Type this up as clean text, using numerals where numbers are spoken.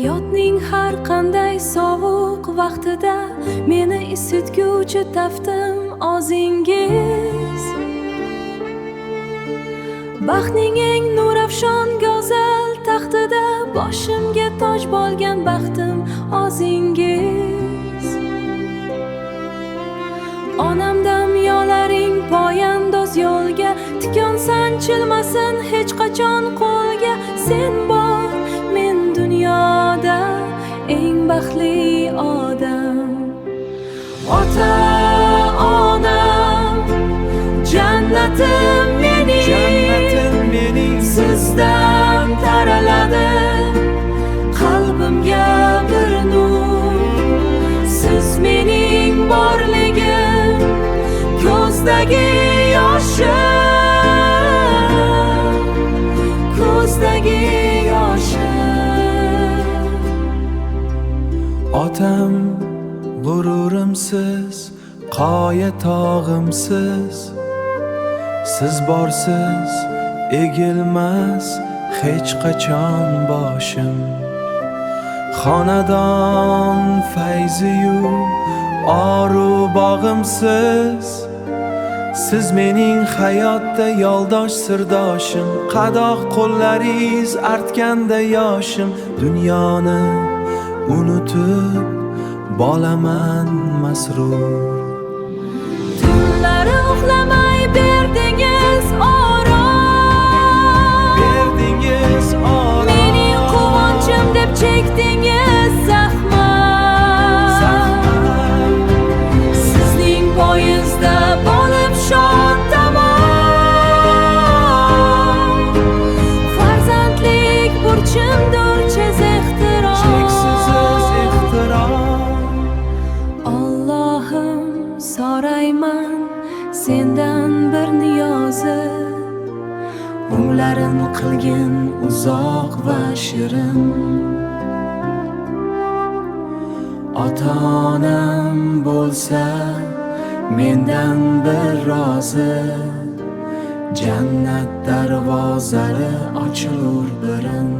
Hayotning har qanday sovuq vaqtida meni isitguvchi taftim ozingiz. Baxtning eng nurafshon go'zal taxtida boshimga toj bo'lgan baxtim ozingiz. Onamdan yolaring poyandoz yo'lga tikon sanchilmasin hech qachon qo'lga. Sen bor men dunyoda eng baxtli odam. Ota onam jannatim mening, sizdan taraladi qalbimga bir nur. Siz mening borligim, ko'zdagi yoshim, ko'zdagi yoshim. Otam g'ururimsiz, qoya tog'imsiz. Siz borsiz egilmas hech qachon boshim. Xonadon fayziyu oru bog'imsiz. Siz mening hayotda yoldosh sirdoshim. Qadoq qo'llaringiz artganda yoshim. Dunyoni unutib bolaman masrur. Tunlari uxlamay berdingiz orom, mening quvonchim deb chekdingiz zahmat. Sizning poyizda bo'lib shod tamom. Farzandlik burchimdir cheksiz ehtirom. Allohim so'rayman sendan bir niyozi. Umlarim qilgin uzoq va shirin. Ota-onam bo'lsa mendan bir rozi. Jannat darvozalari ochilur birin.